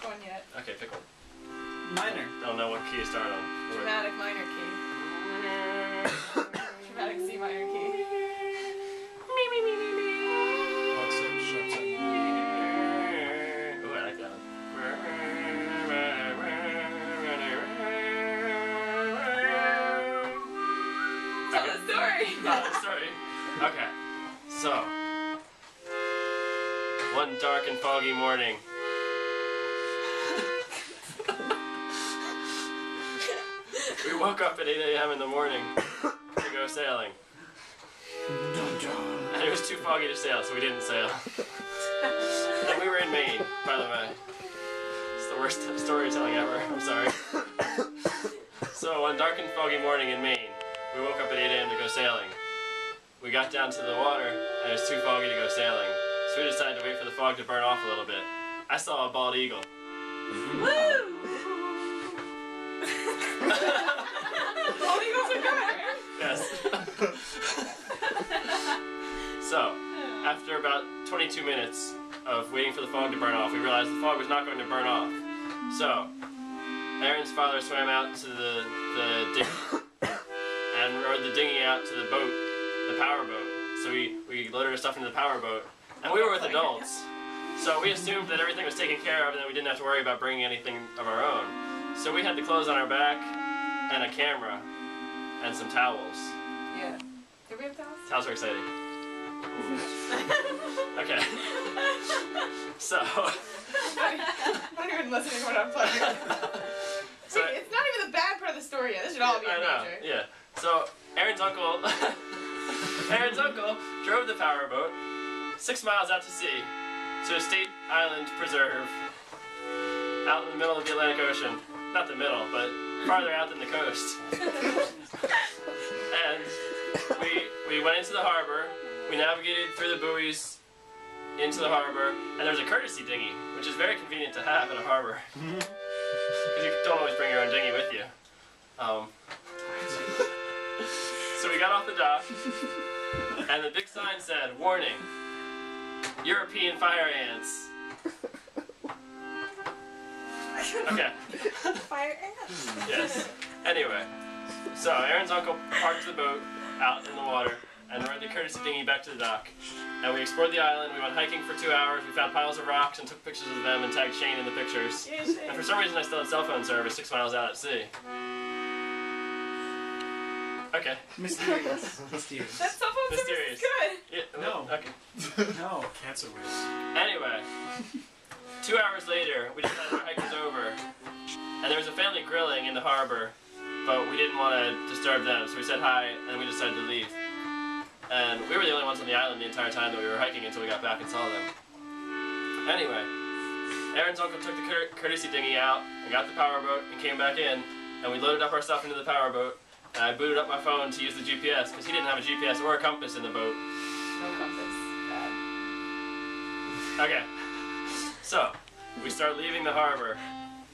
Pick one yet. Okay, pick one. Minor. I don't know what key to start on. Dramatic minor key. Dramatic C minor key. Ooh, I like that one. Tell the story. Tell the story. Okay, so one dark and foggy morning. We woke up at 8 a.m. in the morning to go sailing. And it was too foggy to sail, so we didn't sail. And we were in Maine, by the way. It's the worst storytelling ever, I'm sorry. So one dark and foggy morning in Maine, we woke up at 8 a.m. to go sailing. We got down to the water, and it was too foggy to go sailing. So we decided to wait for the fog to burn off a little bit. I saw a bald eagle. Woo! Bald eagles are good. Yes. So, after about 22 minutes of waiting for the fog to burn off, we realized the fog was not going to burn off. So, Aaron's father swam out to the dinghy and rowed the dinghy out to the boat, the power boat. So we loaded our stuff into the power boat, and we were with adults. So we assumed that everything was taken care of and that we didn't have to worry about bringing anything of our own. So we had the clothes on our back, and a camera, and some towels. Yeah. Did we have towels? Towels are exciting. Okay. So. I'm not even listening to what I'm playing. So it's not even the bad part of the story yet. This should all be a major. Yeah. So Aaron's uncle drove the power boat 6 miles out to sea to a state island preserve out in the middle of the Atlantic Ocean. Not the middle, but farther out than the coast. And we went into the harbor. We navigated through the buoys into the harbor, and there's a courtesy dinghy, which is very convenient to have in a harbor. Because you don't always bring your own dinghy with you. So we got off the dock, and the big sign said, "Warning, European fire ants." Okay. Fire ants. Yes. Anyway, so Aaron's uncle parked the boat out in the water and rowed the courtesy dinghy back to the dock. And we explored the island. We went hiking for 2 hours. We found piles of rocks and took pictures of them and tagged Shane in the pictures. Yeah, Shane. And for some reason, I still had cell phone service 6 miles out at sea. Okay. Mysterious. Mysterious. That cell phone service Mysterious. is good. Yeah, No. Okay. No. Cancer wish. Anyway, 2 hours later, we decided our hike was over. And there was a family grilling in the harbor, but we didn't want to disturb them, so we said hi, and we decided to leave. And we were the only ones on the island the entire time that we were hiking until we got back and saw them. Anyway, Aaron's uncle took the courtesy dinghy out and got the power boat and came back in, and we loaded up our stuff into the power boat, and I booted up my phone to use the GPS, because he didn't have a GPS or a compass in the boat. No compass. Bad. Okay, so we start leaving the harbor.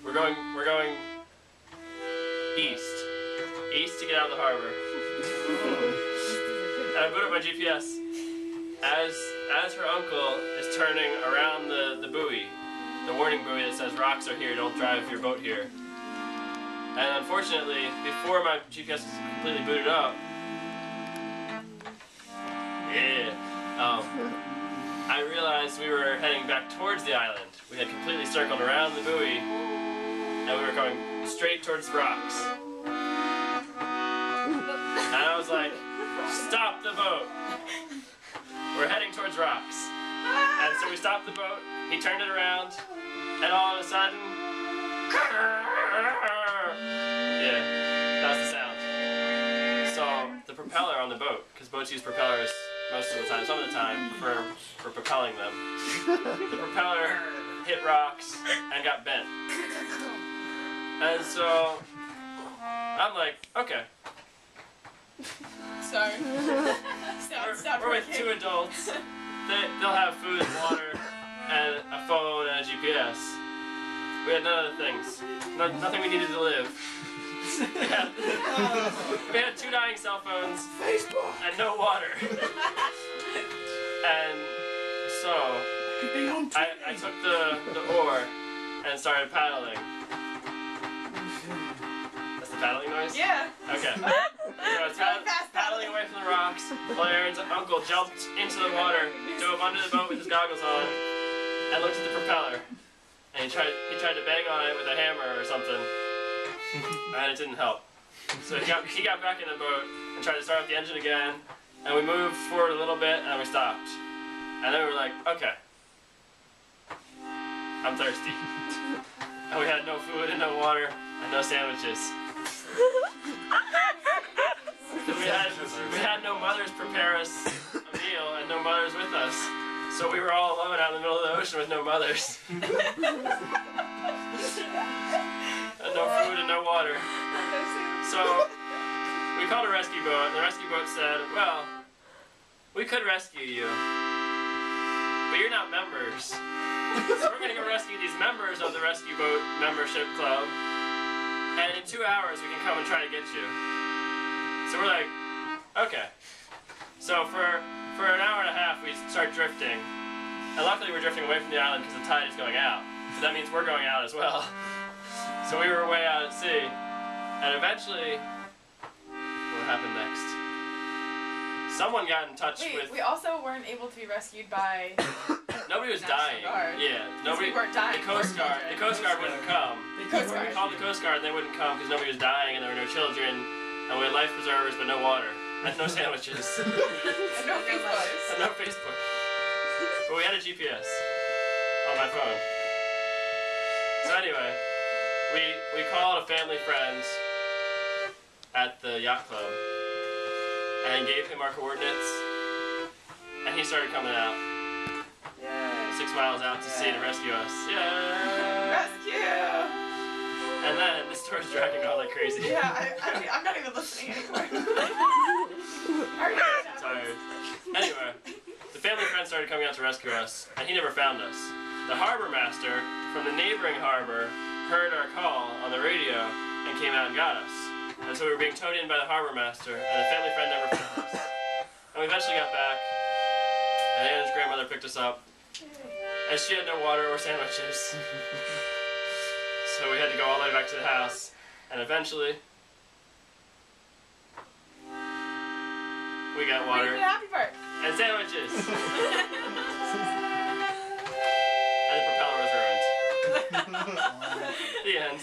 We're going east to get out of the harbor. And I boot up my GPS as her uncle is turning around the buoy, the warning buoy that says rocks are here, don't drive your boat here. And unfortunately, before my GPS was completely booted up, I realized we were heading back towards the island. We had completely circled around the buoy, and we were going straight towards the rocks. And I was like, "Stop the boat! We're heading towards rocks." And so we stopped the boat, he turned it around, and all of a sudden, yeah, that was the sound. So the propeller on the boat, because boats use propellers most of the time, some of the time, for propelling them, the propeller hit rocks and got bent. And so I'm like, okay. Sorry. Stop. We're with 2 adults. They'll have food and water and a phone and a GPS. We had none of the things. Nothing we needed to live. We had 2 dying cell phones and no water. And so I took the oar and started paddling. That's the paddling noise? Yeah. Okay. So I was paddling away from the rocks while Aaron's uncle jumped into the water, dove under the boat with his goggles on, and looked at the propeller. And he tried to bang on it with a hammer or something, and it didn't help. So he got back in the boat and tried to start up the engine again, and we moved forward a little bit, and we stopped. And then we were like, okay, I'm thirsty. And we had no food and no water and no sandwiches. We had no mothers prepare us a meal and no mothers with us. So we were all alone out in the middle of the ocean with no mothers. And no food and no water. So we called a rescue boat, and the rescue boat said, well, we could rescue you, but you're not members. So we're going to go rescue these members of the rescue boat membership club, and in 2 hours we can come and try to get you. So we're like, okay. So for an hour and a half we start drifting, and luckily we're drifting away from the island because the tide is going out. So that means we're going out as well. So we were way out at sea, and eventually, what happened next? Someone got in touch with... we also weren't able to be rescued by... Nobody was National dying. Guard. Yeah, nobody. We weren't dying. The Coast Guard wouldn't come. Coast Guard. We called the Coast Guard and they wouldn't come because nobody was dying and there were no children, and we had life preservers but no water and no sandwiches And no Facebook. and no Facebook. But we had a GPS on my phone. So anyway, we called a family friend at the yacht club and gave him our coordinates, and he started coming out. Yay. 6 miles out to sea to rescue us. Yay! Rescue! And then this story's dragging on like crazy. Yeah, I'm not even listening anymore. I'm tired. Anyway, the family friend started coming out to rescue us, and he never found us. The harbor master from the neighboring harbor heard our call on the radio and came out and got us. And so we were being towed in by the harbor master, and the family friend never found us. And we eventually got back, and Aaron's grandmother picked us up, and she had no water or sandwiches. So we had to go all the way back to the house, and eventually we got water the happy part. and sandwiches. And the propeller was ruined. The end.